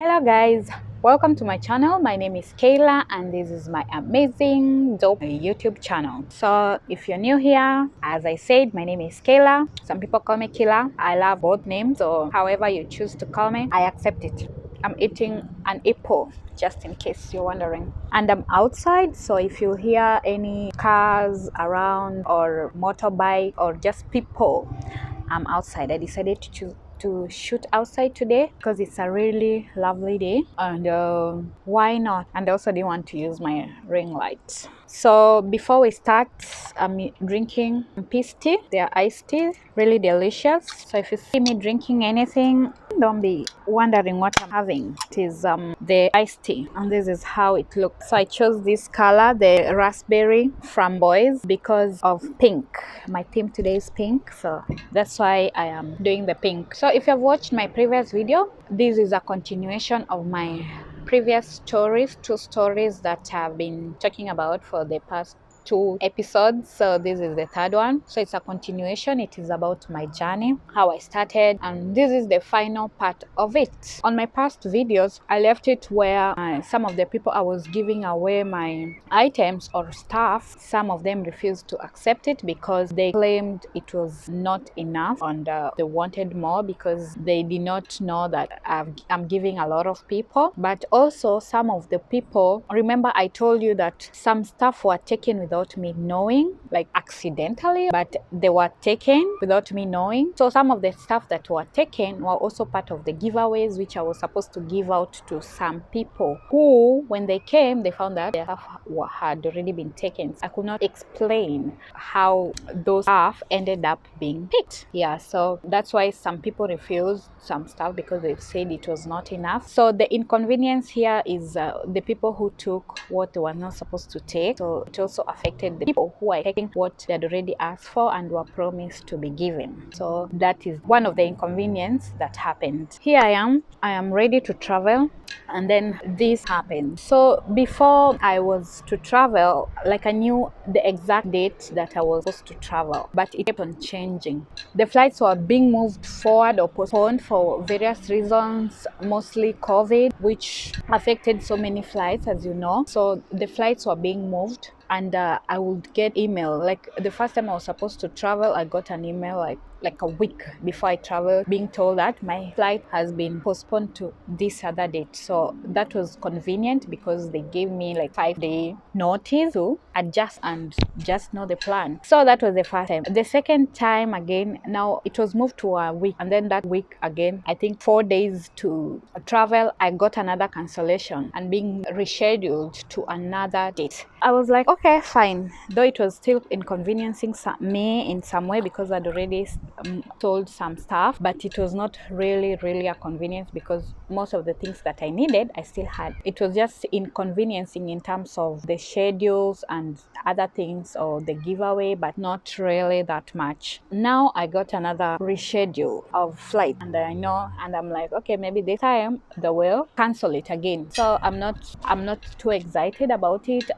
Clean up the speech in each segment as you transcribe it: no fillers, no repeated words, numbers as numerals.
Hello guys, welcome to my channel. My name is Kayla and this is my amazing dope YouTube channel. So if you're new here, as I said, my name is Kayla. Some people call me Kayla. I love both names, or however you choose to call me, I accept it. I'm eating an apple, just in case you're wondering. And I'm outside, so if you hear any cars around or motorbike or just people, I'm outside. I decided to shoot outside today because it's a really lovely day, and why not? And I also didn't want to use my ring light. So before we start, I'm drinking peace tea. They're iced tea, really delicious. So if you see me drinking anything, don't be wondering what I'm having. It is the iced tea, and this is how it looks. So I chose this color, the raspberry framboise, because of pink. My theme today is pink, so that's why I am doing the pink. So if you have watched my previous video, this is a continuation of my previous two stories that I've been talking about for the past 2 episodes. So this is the third one, so it's a continuation. It is about my journey, how I started, and this is the final part of it. On my past videos, I left it where some of the people I was giving away my items or stuff, some of them refused to accept it because they claimed it was not enough, and they wanted more because they did not know that I'm giving a lot of people. But also some of the people, remember I told you that some stuff were taken without me knowing, like accidentally, but they were taken without me knowing. So some of the stuff that were taken were also part of the giveaways, which I was supposed to give out to some people who, when they came, they found that their stuff had already been taken. I could not explain how those stuff ended up being picked. Yeah, so that's why some people refused some stuff because they said it was not enough. So the inconvenience here is the people who took what they were not supposed to take. So it also affected the people who are taking what they had already asked for and were promised to be given. So that is one of the inconvenience that happened. Here I am ready to travel, and then this happened. So before I was to travel, like I knew the exact date that I was supposed to travel, but it kept on changing. The flights were being moved forward or postponed for various reasons, mostly COVID, which affected so many flights, as you know. So the flights were being moved, and I would get email. Like the first time I was supposed to travel, I got an email like a week before I traveled, being told that my flight has been postponed to this other date. So that was convenient because they gave me like 5-day notice to adjust and just know the plan. So that was the first time. The second time again, now it was moved to a week, and then that week again, I think 4 days to travel, I got another cancellation and being rescheduled to another date. I was like, okay, fine, though it was still inconveniencing me in some way because I'd already told some stuff, but it was not really a convenience because most of the things that I needed I still had. It was just inconveniencing in terms of the schedules and other things or the giveaway, but not really that much. Now I got another reschedule of flight, and I know, and I'm like, okay, maybe this time they will cancel it again. So I'm not too excited about it.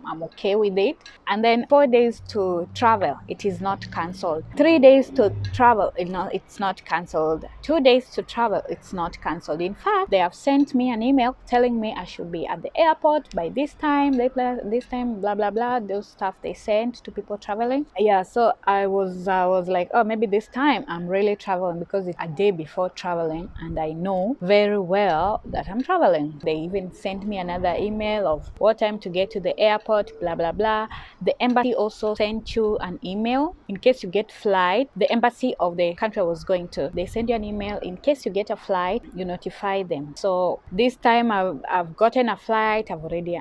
I'm okay with it. And then 4 days to travel, it is not cancelled. 3 days to travel, it's not cancelled. 2 days to travel, it's not cancelled. In fact, they have sent me an email telling me I should be at the airport by this time, blah blah blah, those stuff they sent to people traveling. Yeah, so I was like, oh, maybe this time I'm really traveling because it's a day before traveling and I know very well that I'm traveling. They even sent me another email of what time to get to the airport, blah blah blah. The embassy also sent you an email in case you get flight. The embassy of the country I was going to, they send you an email in case you get a flight, you notify them. So this time I've gotten a flight. I've already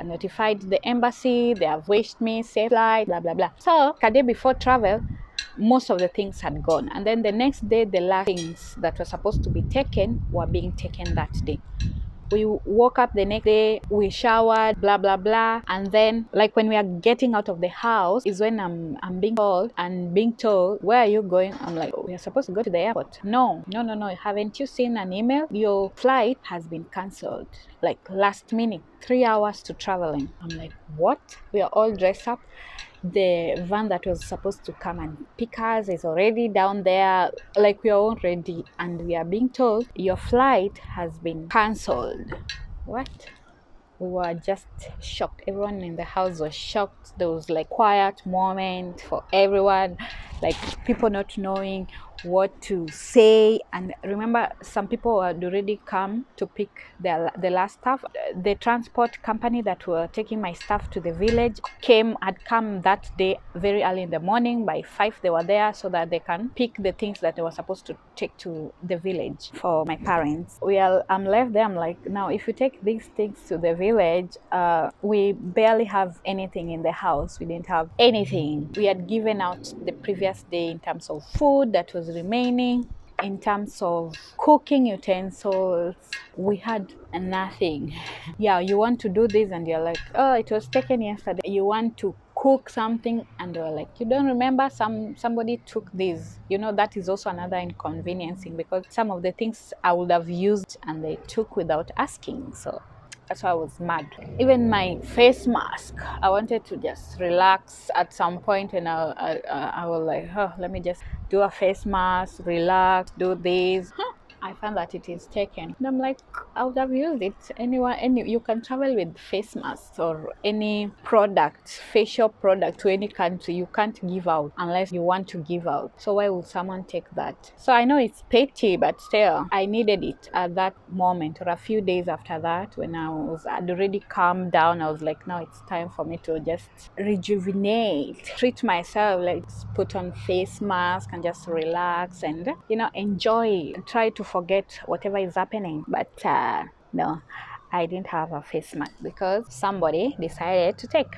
notified the embassy. They have wished me safe flight, blah blah blah. So a day before travel, most of the things had gone, and then the next day the last things that were supposed to be taken were being taken that day. We woke up the next day, we showered, blah blah blah, and then like when we are getting out of the house is when I'm being called and being told, where are you going? I'm like, oh, we are supposed to go to the airport. No, haven't you seen an email? Your flight has been cancelled, like last minute, 3 hours to traveling. I'm like, what? We are all dressed up. the van that was supposed to come and pick us is already down there. Like, we are all ready, and we are being told your flight has been cancelled. What? We were just shocked. Everyone in the house was shocked. There was like quiet moment for everyone, like people not knowing what to say. And remember, some people had already come to pick the last staff. The transport company that were taking my staff to the village had come that day very early in the morning. By 5 they were there so that they can pick the things that they were supposed to take to the village for my parents. I'm left there. I'm like, now if you take these things to the village, we barely have anything in the house. We didn't have anything. We had given out the previous day in terms of food that was remaining. In terms of cooking utensils, we had nothing. Yeah, you want to do this and you're like, oh, it was taken yesterday. You want to cook something and you're like, you don't remember, somebody took this. That is also another inconveniencing, because some of the things I would have used and they took without asking. So that's why I was mad. Even my face mask, I wanted to just relax at some point, and I was like, oh, let me just do a face mask, relax, do this. I found that it is taken. And I'm like, I would have used it. You can travel with face masks or any product, facial product, to any country. You can't give out unless you want to give out. So why would someone take that? So I know it's petty, but still, I needed it at that moment, or a few days after that, when I'd already calmed down. I was like, now it's time for me to just rejuvenate, treat myself, like put on face mask and just relax and enjoy, try to forget whatever is happening. But no, I didn't have a face mask because somebody decided to take.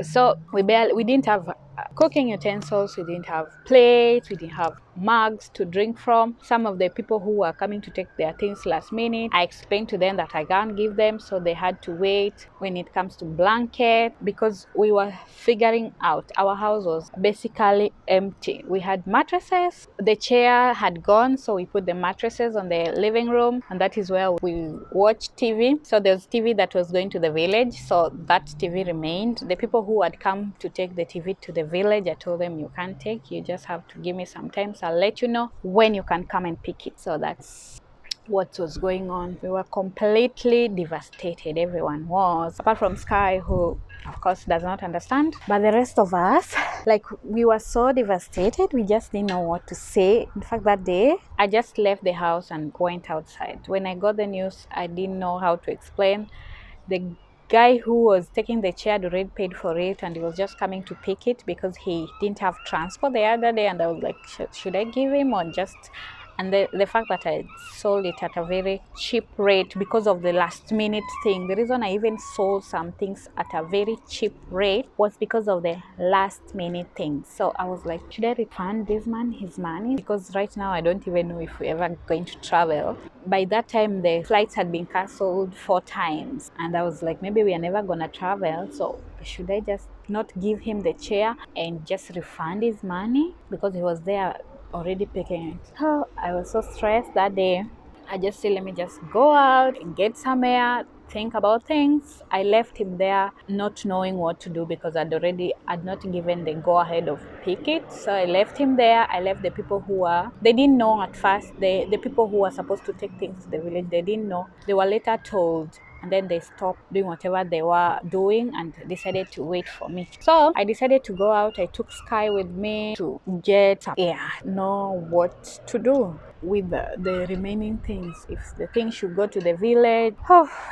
So we didn't have cooking utensils, we didn't have plates, we didn't have mugs to drink from. Some of the people who were coming to take their things last minute, I explained to them that I can't give them, so they had to wait. When it comes to blanket, because we were figuring out, our house was basically empty. We had mattresses, the chair had gone, so we put the mattresses on the living room, and that is where we watched TV. So there's TV that was going to the village, so that TV remained. The people who had come to take the TV to the village, I told them, you can't take, you just have to give me some time, so I'll let you know when you can come and pick it. So that's what was going on. We were completely devastated. Everyone was, apart from Sky, who of course does not understand, but the rest of us, like, we were so devastated, we just didn't know what to say. In fact, that day I just left the house and went outside. When I got the news, I didn't know how to explain. The guy who was taking the chair had already paid for it, and he was just coming to pick it because he didn't have transport the other day. And I was like, should I give him or just... And the fact that I sold it at a very cheap rate because of the last minute thing. The reason I even sold some things at a very cheap rate was because of the last minute thing. So I was like, should I refund this man his money? Because right now I don't even know if we're ever going to travel. By that time, the flights had been cancelled 4 times. And I was like, maybe we are never going to travel. So should I just not give him the chair and just refund his money? Because he was there already picking it. Oh, I was so stressed that day. I just said, let me just go out and get some air, think about things. I left him there not knowing what to do because I'd not given the go ahead of pick it. So I left him there. I left the people they didn't know at first. The people who were supposed to take things to the village, they didn't know. They were later told. And then they stopped doing whatever they were doing and decided to wait for me. So I decided to go out. I took Sky with me to get some air, know what to do with the remaining things. If the things should go to the village,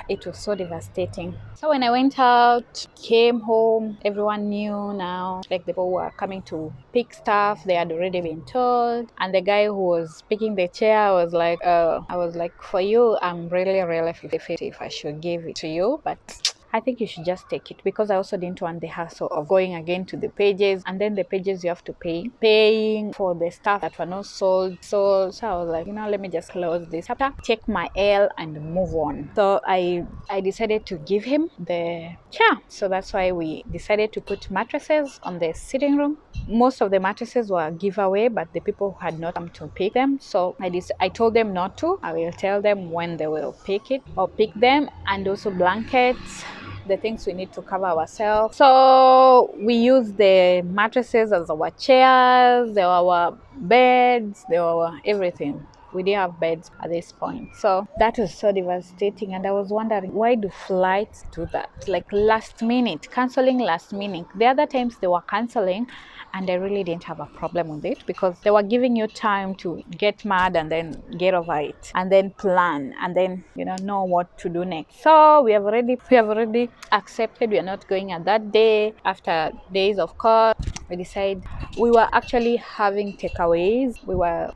it was so devastating. So when I went out, came home, everyone knew now, like the people who were coming to pick stuff, they had already been told. And the guy who was picking the chair was like, I was like, for you, I'm really 50-50 if I should give it to you, but I think you should just take it, because I also didn't want the hassle of going again to the pages, and then the pages you have to paying for the stuff that were not sold. So I was like, let me just close this chapter, take my L and move on. So I decided to give him the chair. So that's why we decided to put mattresses on the sitting room. Most of the mattresses were giveaway, but the people had not come to pick them. So I told them not to. I will tell them when they will pick it or pick them. And also blankets. the things we need to cover ourselves. So we use the mattresses as our chairs, they were our beds, they were our everything. We didn't have beds at this point. So that was so devastating. And I was wondering, why do flights do that? Like last minute, canceling last minute. The other times they were canceling and I really didn't have a problem with it because they were giving you time to get mad and then get over it and then plan and then know what to do next. So we have already accepted we are not going at that day. After days of course, we decided we were actually having takeaways.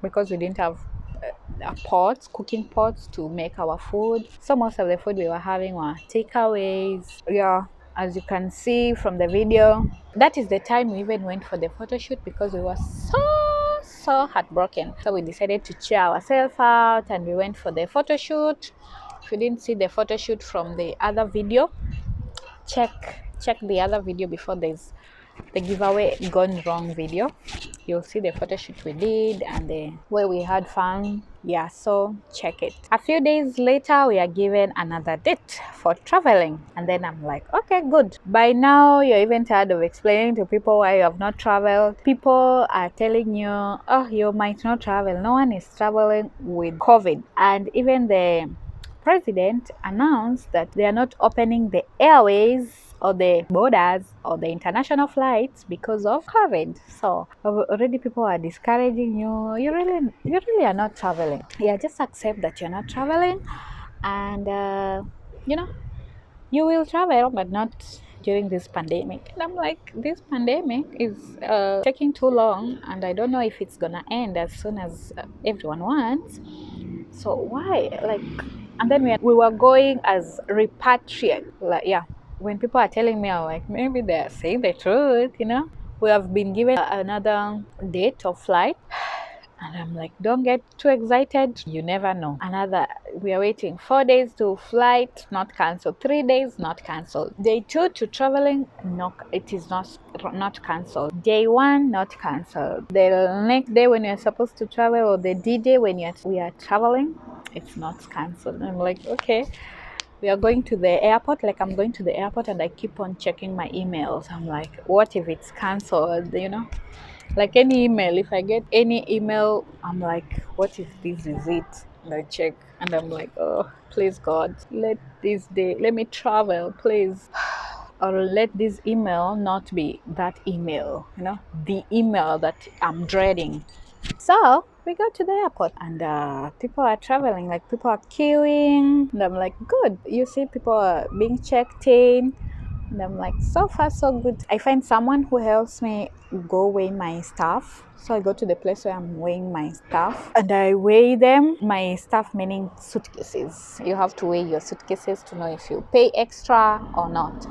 Because we didn't have cooking pots to make our food. So most of the food we were having were takeaways. Yeah, as you can see from the video, that is the time we even went for the photo shoot because we were so heartbroken. So we decided to cheer ourselves out and we went for the photo shoot. If you didn't see the photo shoot from the other video, check the other video before there's the giveaway gone wrong video. You'll see the photo shoot we did and the way we had fun. Yeah, so check it. A few days later we are given another date for traveling and then I'm like, okay, good. By now you're even tired of explaining to people why you have not traveled. People are telling you, oh, you might not travel. No one is traveling with COVID. And even the president announced that they are not opening the airways or the borders or the international flights because of COVID. So already people are discouraging you. You really are not traveling. Yeah, just accept that you're not traveling, and you will travel, but not during this pandemic. And I'm like, this pandemic is taking too long, and I don't know if it's gonna end as soon as everyone wants. So why, and then we were going as repatriate. Like, yeah, when people are telling me, I'm like, maybe they're saying the truth. We have been given another date of flight. And I'm like, don't get too excited. You never know. We are waiting 4 days to flight, not cancelled. 3 days, not cancelled. Day 2 to traveling, no, it is not cancelled. Day 1, not cancelled. The next day when you're supposed to travel, or the D-Day when we are traveling, it's not cancelled. I'm like, okay. We are going to the airport. Like, I'm going to the airport and I keep on checking my emails. I'm like, what if it's cancelled? Like any email, if I get any email, I'm like, what if this is it? And I check and I'm like, oh, please God, let me travel, please. Or let this email not be that email, the email that I'm dreading. So we go to the airport and people are traveling, like people are queuing. And I'm like, good. You see, people are being checked in. And I'm like, so far so good. I find someone who helps me go weigh my stuff. So I go to the place where I'm weighing my stuff and I weigh them. My stuff meaning suitcases. You have to weigh your suitcases to know if you pay extra or not.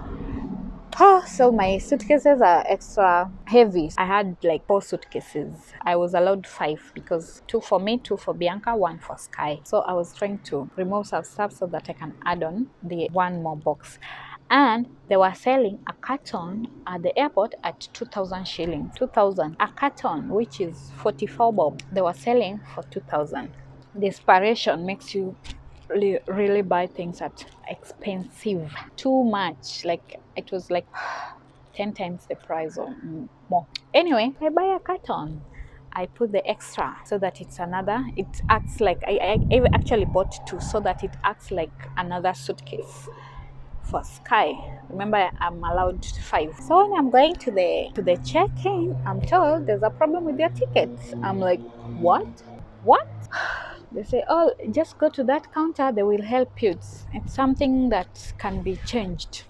So my suitcases are extra heavy. I had like 4 suitcases. I was allowed 5 because 2 for me, 2 for Bianca, 1 for Sky. So I was trying to remove some stuff so that I can add on the 1 more box. And they were selling a carton at the airport at 2,000 shillings. 2,000. A carton, which is 44 bob. They were selling for 2,000. Desperation makes you really buy things at expensive. Too much. Like, it was like 10 times the price or more. Anyway, I buy a carton. I put the extra so that it acts like, I actually bought 2 so that it acts like another suitcase for Sky. Remember, I'm allowed 5. So when I'm going to the check-in, I'm told there's a problem with your tickets. I'm like, what? They say, oh, just go to that counter, they will help you. It's something that can be changed.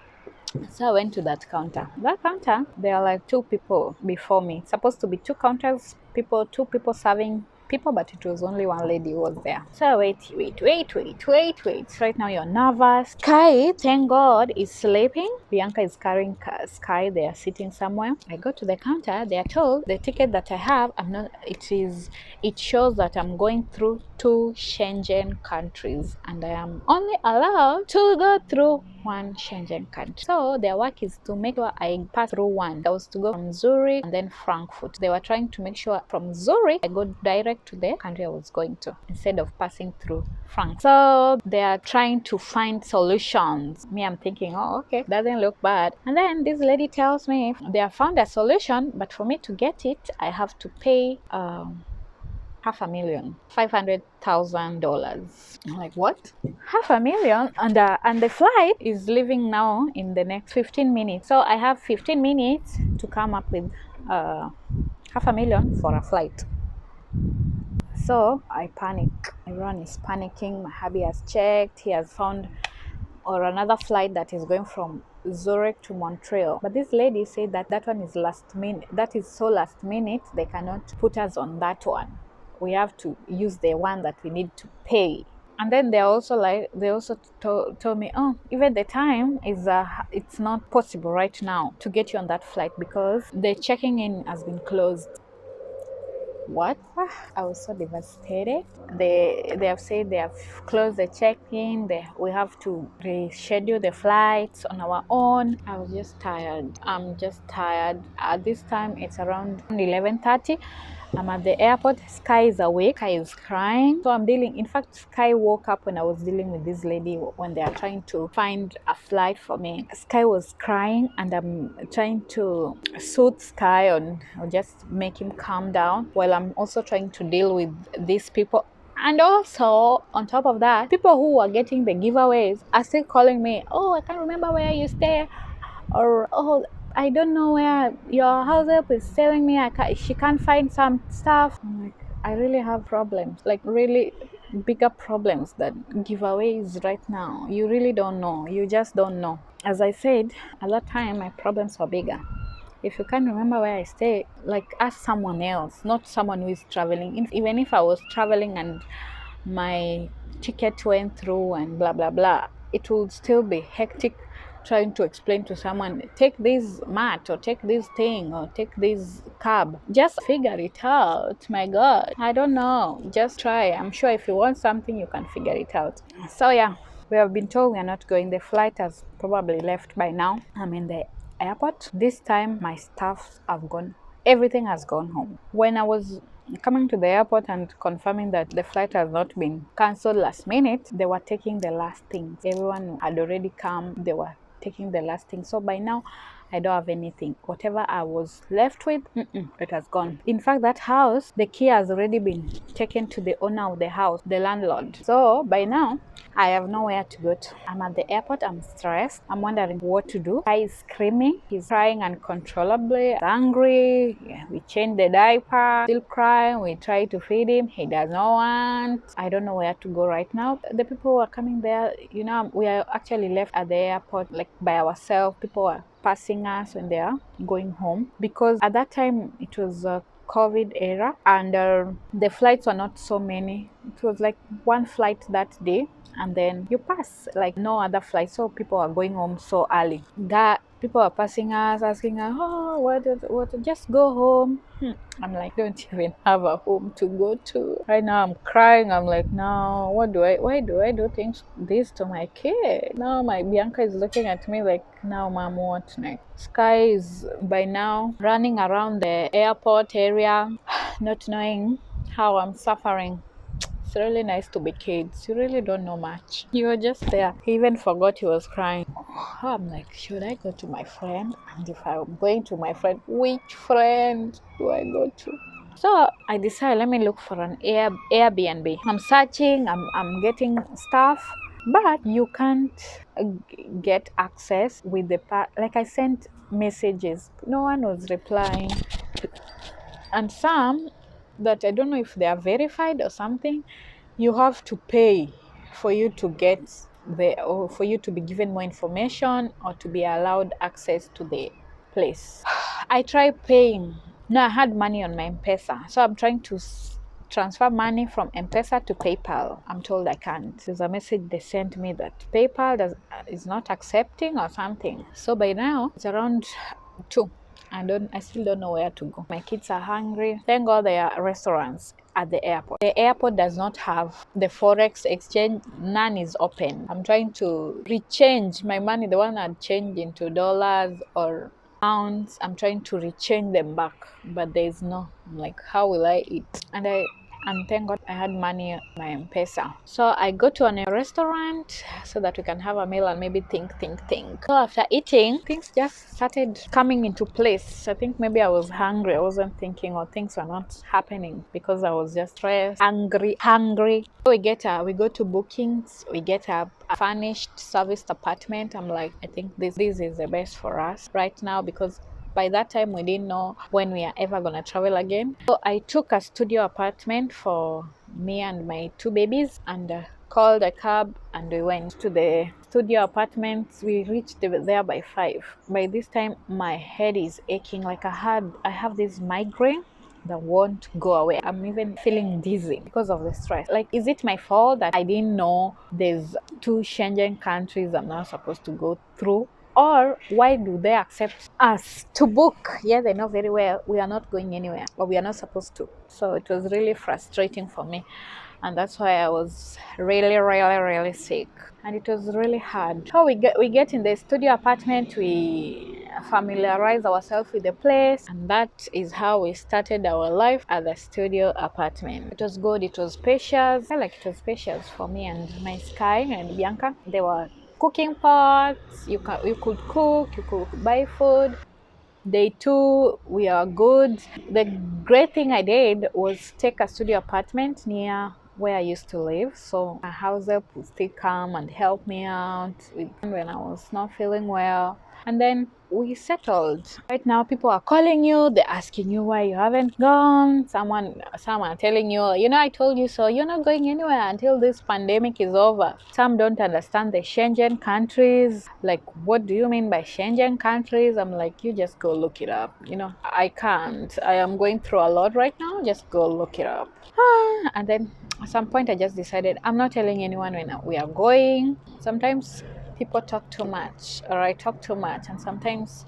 So I went to that counter. That counter, there are like 2 people before me. It's supposed to be 2 counters, 2 people serving people, but it was only 1 lady who was there. So wait. Right now you're nervous. Sky, thank God, is sleeping. Bianca is carrying Sky. They are sitting somewhere. I go to the counter. They are told the ticket that I have, it shows that I'm going through 2 Schengen countries and I am only allowed to go through one Schengen country. So their work is to make sure I pass through one. I was to go from Zurich and then Frankfurt. They were trying to make sure from Zurich I go direct to the country I was going to instead of passing through Frankfurt. So they are trying to find solutions. Me, I'm thinking, oh, okay, doesn't look bad. And then this lady tells me they have found a solution, but for me to get it, I have to pay $500,000, $500,000. I'm like, what? $500,000, and the flight is leaving now in the next 15 minutes. So I have 15 minutes to come up with $500,000 for a flight. So I panic. Everyone is panicking. My hubby has checked. He has found or another flight that is going from Zurich to Montreal. But this lady said that that one is last minute. That is so last minute, they cannot put us on that one. We have to use the one that we need to pay. And then they also told me, oh, even the time is it's not possible right now to get you on that flight because the checking in has been closed. What? I was so devastated. They have said they have closed the check-in. We have to reschedule the flights on our own. I was just tired. I'm just tired. At this time, it's around 11:30. I'm at the airport. Sky is awake. Sky is crying. So I'm dealing. In fact, Sky woke up when I was dealing with this lady when they are trying to find a flight for me. Sky was crying, and I'm trying to soothe Sky or just make him calm down while I'm also trying to deal with these people. And also, on top of that, people who are getting the giveaways are still calling me, oh, I can't remember where you stay, or oh, I don't know where your house help is telling me she can't find some stuff. I'm like, I really have problems, like really bigger problems than giveaways right now. You really don't know. You just don't know. As I said, at that time, my problems were bigger. If you can't remember where I stay, like ask someone else, not someone who is traveling. Even if I was traveling and my ticket went through and blah, blah, blah, it would still be hectic trying to explain to someone, take this mat or take this thing or take this cab. Just figure it out. My God, I don't know. Just try. I'm sure if you want something, you can figure it out. So yeah, we have been told we are not going. The flight has probably left by now. I'm in the airport. This time my staffs have gone. Everything has gone home. When I was coming to the airport and confirming that the flight has not been cancelled last minute, they were taking the last things. Everyone had already come. They were taking the last thing. So by now, I don't have anything. Whatever I was left with, it has gone. In fact, that house, the key has already been taken to the owner of the house, the landlord. So by now, I have nowhere to go to. I'm at the airport. I'm stressed. I'm wondering what to do. Guy is screaming. He's crying uncontrollably. He's angry. Yeah, we changed the diaper. Still crying. We try to feed him. He does not want. I don't know where to go right now. The people who are coming there, we are actually left at the airport like by ourselves. People are passing us when they are going home because at that time it was a COVID era and the flights were not so many. It was like one flight that day and then you pass, like no other flight. So people are going home so early. People are passing us, asking us, oh, what, just go home. I'm like, don't even have a home to go to. Right now I'm crying. I'm like, no, why do I do this to my kid? Now my Bianca is looking at me like, now mom, what next? Sky is by now running around the airport area, not knowing how I'm suffering. It's really nice to be kids. You really don't know much. You were just there. He even forgot he was crying. I'm like, should I go to my friend? And if I'm going to my friend, which friend do I go to? So I decided, let me look for an Airbnb. I'm searching, I'm getting stuff, but you can't get access with like I sent messages. No one was replying. And some that I don't know if they are verified or something, you have to pay for you to get or for you to be given more information or to be allowed access to the place. I tried paying. No, I had money on my M-Pesa, so I'm trying to transfer money from M-Pesa to PayPal. I'm told I can't. There's a message they sent me that PayPal is not accepting or something. So by now it's around 2. I still don't know where to go. My kids are hungry. Thank God there are restaurants at the airport. The airport does not have the forex exchange. None is open. I'm trying to rechange my money, the one I'd change into dollars or pounds. I'm trying to rechange them back, but there's no. I'm like, how will I eat? And thank God I had money on my M-Pesa. So I go to a restaurant so that we can have a meal and maybe think. So after eating, things just started coming into place. I think maybe I was hungry. I wasn't thinking, or things were not happening because I was just stressed, hungry. So we go to bookings. We get a furnished serviced apartment. I'm like, I think this is the best for us right now, because by that time we didn't know when we are ever going to travel again. So I took a studio apartment for me and my two babies, and called a cab, and we went to the studio apartments. We reached there by 5. By this time my head is aching, like I have this migraine that won't go away. I'm even feeling dizzy because of the stress. Like, is it my fault that I didn't know there's 2 Schengen countries I'm not supposed to go through? Or why do they accept us to book? Yeah, they know very well we are not going anywhere, or we are not supposed to. So it was really frustrating for me. And that's why I was really sick. And it was really hard. So we get in the studio apartment, we familiarize ourselves with the place, and that is how we started our life at the studio apartment. It was good, it was spacious. I like it was spacious for me and my Sky and Bianca. They were cooking pots. You could cook, you could buy food. Day 2, we are good. The great thing I did was take a studio apartment near where I used to live, so my house help would still come and help me out when I was not feeling well. And then we settled. Right now, people are calling you, they're asking you why you haven't gone. Some are telling you, I told you so. You're not going anywhere until this pandemic is over. Some don't understand the Schengen countries. Like, what do you mean by Schengen countries? I'm like, you just go look it up. I can't. I am going through a lot right now. Just go look it up. And then at some point, I just decided I'm not telling anyone when we are going. Sometimes people talk too much, or I talk too much, and sometimes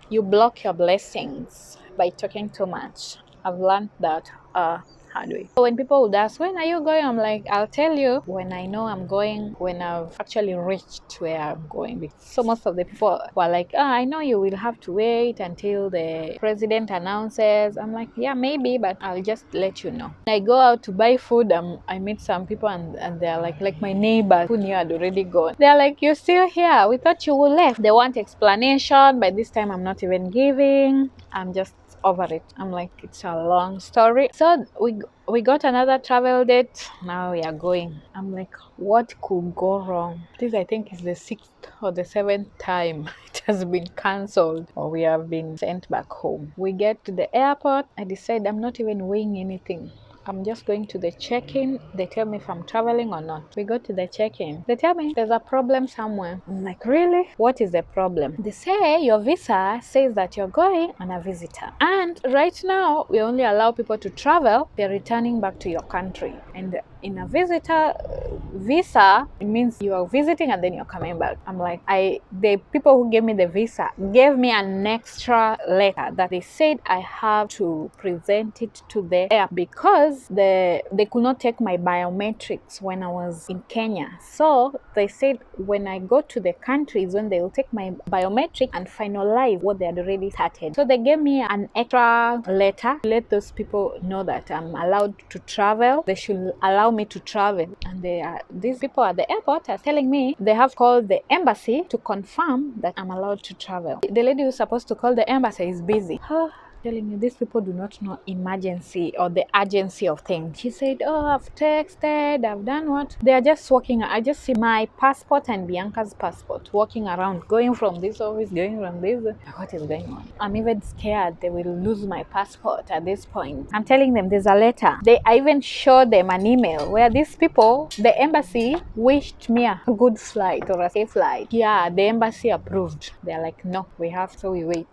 you block your blessings by talking too much. I've learned that hard way. So when people would ask, when are you going? I'm like, I'll tell you when I know I'm going, when I've actually reached where I'm going. So most of the people were like, I know you will have to wait until the president announces. I'm like, yeah, maybe, but I'll just let you know. I go out to buy food. I meet some people, and they're like my neighbors who knew I'd already gone. They're like, you're still here. We thought you would left. They want explanation. By this time, I'm not even giving. I'm just over it. I'm like, it's a long story. So we got another travel date. Now we are going. I'm like, what could go wrong? This, I think, is the 6th or the 7th time it has been cancelled, or we have been sent back home. We get to the airport. I decide I'm not even weighing anything. I'm just going to the check-in. They tell me if I'm traveling or not. We go to the check-in. They tell me there's a problem somewhere. I'm like, really? What is the problem? They say your visa says that you're going on a visitor. And right now, we only allow people to travel. They're returning back to your country. And in a visitor visa, it means you are visiting and then you're coming back. I'm like, the people who gave me the visa gave me an extra letter that they said I have to present it to the air because they could not take my biometrics when I was in Kenya. So they said when I go to the countries, when they will take my biometric and finalize what they had already started. So they gave me an extra letter to let those people know that I'm allowed to travel. They should allow me to travel. And these people at the airport are telling me they have called the embassy to confirm that I'm allowed to travel. The lady who's supposed to call the embassy is busy. Telling you, these people do not know emergency or the urgency of things. She said, I've texted, I've done what? They are just walking. I just see my passport and Bianca's passport walking around, going from this office, going from this. What is going on? I'm even scared they will lose my passport at this point. I'm telling them there's a letter. I even showed them an email where these people, the embassy, wished me a good flight or a safe flight. Yeah, the embassy approved. They're like, no, we have. So we wait.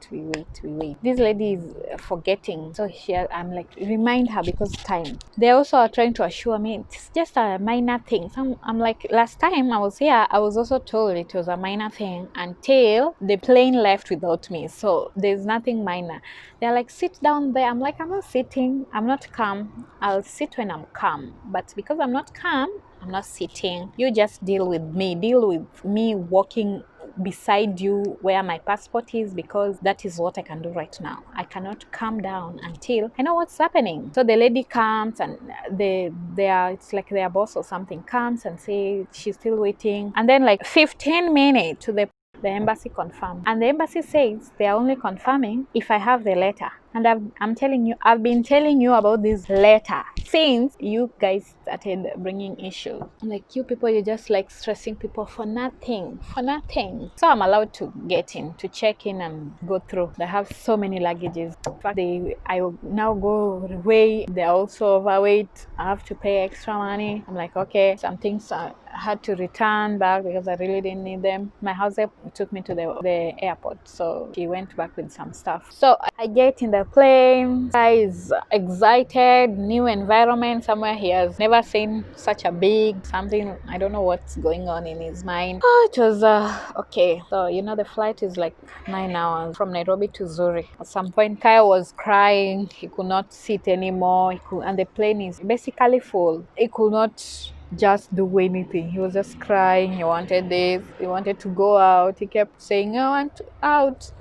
This lady is forgetting. So I'm like, remind her because time. They also are trying to assure me it's just a minor thing. So I'm like, last time I was here, I was also told it was a minor thing until the plane left without me. So there's nothing minor. They're like, sit down there. I'm like, I'm not sitting. I'm not calm. I'll sit when I'm calm. But because I'm not calm, I'm not sitting. You just deal with me. Deal with me walking beside you where my passport is, because that is what I can do right now. I cannot calm down until I know what's happening. So the lady comes and it's like their boss or something comes and say she's still waiting. And then like 15 minutes to the embassy confirmed. And the embassy says they are only confirming if I have the letter. And I'm telling you, I've been telling you about this letter since you guys started bringing issues. Like, you people, you're just like stressing people for nothing, So I'm allowed to get in, to check in and go through. They have so many luggages. In fact, I will now go weigh. They're also overweight. I have to pay extra money. I'm like, okay, some things I had to return back because I really didn't need them. My house took me to the airport, so she went back with some stuff. So I get in the plane. Guy is excited, new environment, somewhere he has never seen such a big something. I don't know what's going on in his mind. Oh, it was okay. So the flight is like 9 hours from Nairobi to Zurich. At some point, Kyle was crying. He could not sit anymore. And the plane is basically full. He could not just do anything. He was just crying. He wanted this. He wanted to go out. He kept saying, I want out,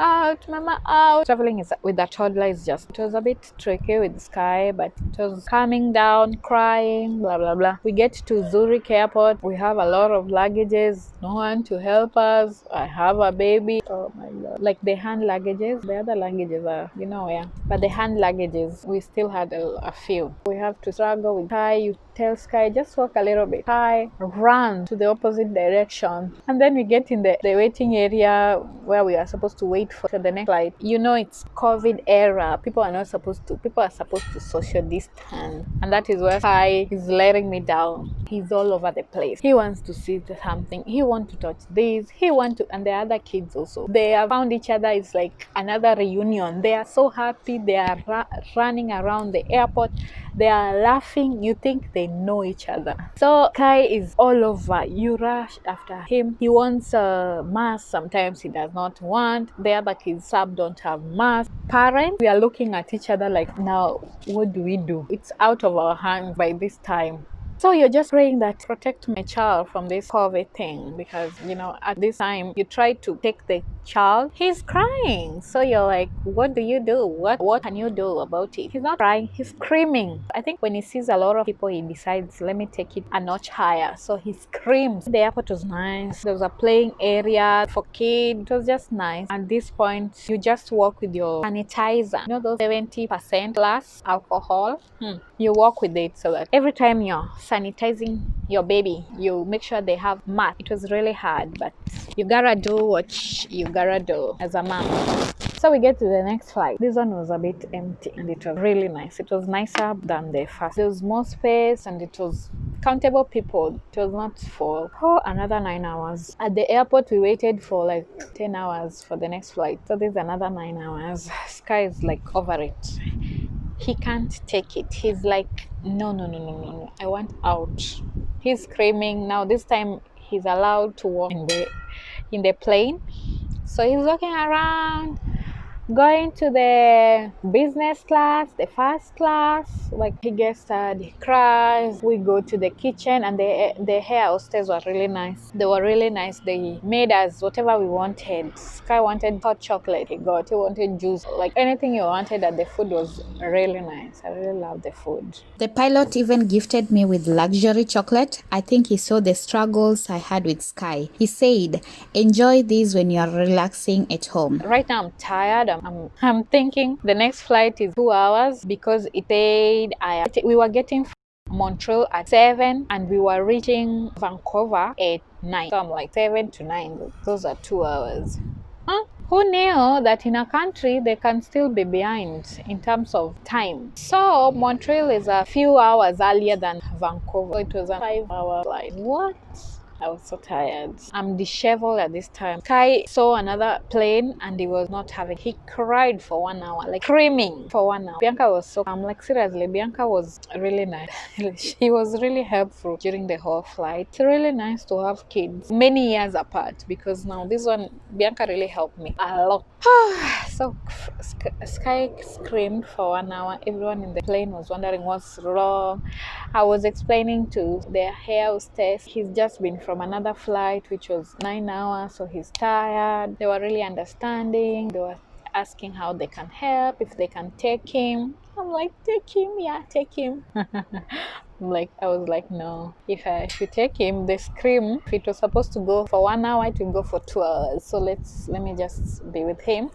mama, out. Traveling with a toddler it was a bit tricky with Sky, but it was calming down, crying, blah, blah, blah. We get to Zurich airport. We have a lot of luggages. No one to help us. I have a baby. Oh my God. Like the hand luggages, the other luggages are, where. But the hand luggages, we still had a few. We have to struggle with Sky. You tell Sky, just walk a little bit. Sky run to the opposite direction. And then we get in the waiting area where we are supposed to wait for the next flight. It's COVID era. People are supposed to social distance. And that is where Sky is letting me down. He's all over the place. He wants to see something. He wants to touch this. And the other kids also. They have found each other. It's like another reunion. They are so happy. They are running around the airport. They are laughing. You think they know each other. So Kai is all over. You rush after him. He wants a mask. Sometimes he does not want. The other kids don't have masks. Parents, we are looking at each other like, now what do we do? It's out of our hands by this time. So you're just praying that protect my child from this COVID thing, because at this time you try to take the child, he's crying. So you're like, what do you do? What can you do about it? He's not crying, he's screaming. I think when he sees a lot of people, he decides, let me take it a notch higher. So he screams. The airport was nice. There was a playing area for kids. It was just nice. At this point, you just walk with your sanitizer. Those 70% plus alcohol. You walk with it so that every time you're sanitizing your baby, you make sure they have mask. It was really hard, but you gotta do what you gotta do as a mom. So we get to the next flight. This one was a bit empty and it was really nice. It was nicer than the first. There was more space and it was countable people. It was not full. Another 9 hours. At the airport, we waited for like 10 hours for the next flight. So there's another 9 hours. Sky is like over it. He can't take it. He's like, no, I want out. He's screaming. Now this time he's allowed to walk in the plane. So he's walking around, going to the business class, the first class. Like, he gets sad, he cries. We go to the kitchen, and the hair hostess were really nice. They were really nice. They made us whatever we wanted. Sky wanted hot chocolate. He wanted juice. Like, anything you wanted, and the food was really nice. I really love the food. The pilot even gifted me with luxury chocolate. I think he saw the struggles I had with Sky. He said, enjoy these when you are relaxing at home. Right now I'm tired. I'm thinking the next flight is 2 hours, because it said we were getting Montreal at 7 and we were reaching Vancouver at 9. So I'm like, 7 to 9, those are 2 hours. Who knew that in a country they can still be behind in terms of time? So Montreal is a few hours earlier than Vancouver. So it was a 5-hour flight. What? I was so tired. I'm disheveled at this time. Sky saw another plane and he was not having. He cried for 1 hour, like screaming for 1 hour. Bianca was so. I'm like, seriously, Bianca was really nice. She was really helpful during the whole flight. It's really nice to have kids many years apart, because now this one, Bianca really helped me a lot. So Sky screamed for 1 hour. Everyone in the plane was wondering what's wrong. I was explaining to the air hostess, he's just been from another flight which was 9 hours, so he's tired. They were really understanding. They were asking how they can help, if they can take him. I'm like, take him, yeah, take him. I was like, no, if I should take him, the scream, if it was supposed to go for 1 hour, it will go for 2 hours. So let me just be with him,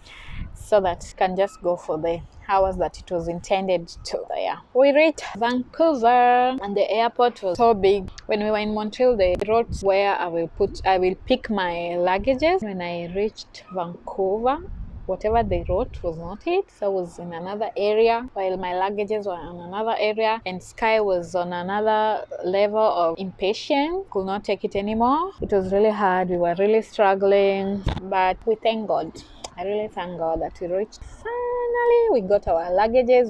so that it can just go for the hours that it was intended to. So yeah, we reached Vancouver and the airport was so big. When we were in Montreal, they wrote where I will pick my luggages. When I reached Vancouver, whatever they wrote was not it. So I was in another area while my luggages were in another area, and Sky was on another level of impatience, could not take it anymore. It was really hard. We were really struggling, but we thank God. I really thank God that we reached. Finally, we got our luggages.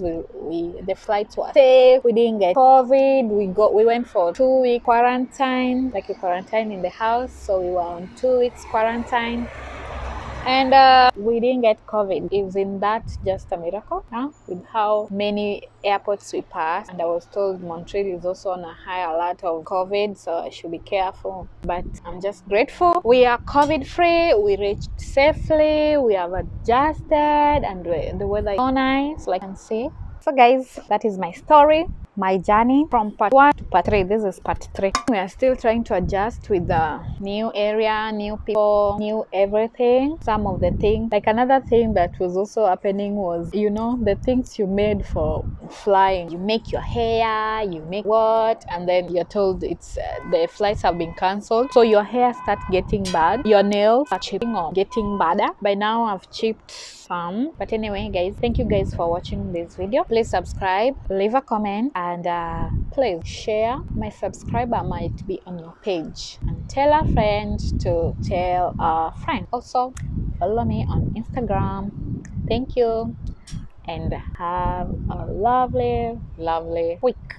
The flights were safe. We didn't get COVID. We went for 2 week quarantine, like a quarantine in the house. So we were on 2 weeks quarantine. And we didn't get COVID. Isn't that just a miracle? Huh? With how many airports we passed. And I was told Montreal is also on a high alert of COVID, so I should be careful. But I'm just grateful. We are COVID free. We reached safely. We have adjusted, and the weather is so nice, like you can see. So guys, that is my story, my journey from part 1 to part 3. This is part 3. We are still trying to adjust with the new area, new people, new everything. Some of the things, like another thing that was also happening was, the things you made for flying. You make your hair, you make what, and then you're told it's the flights have been cancelled. So your hair starts getting bad. Your nails are chipping or getting badder. By now I've chipped some. But anyway, guys, thank you guys for watching this video. Please subscribe, leave a comment, and please share. My subscriber might be on your page, and tell a friend to tell a friend. Also follow me on Instagram. Thank you, and have a lovely week.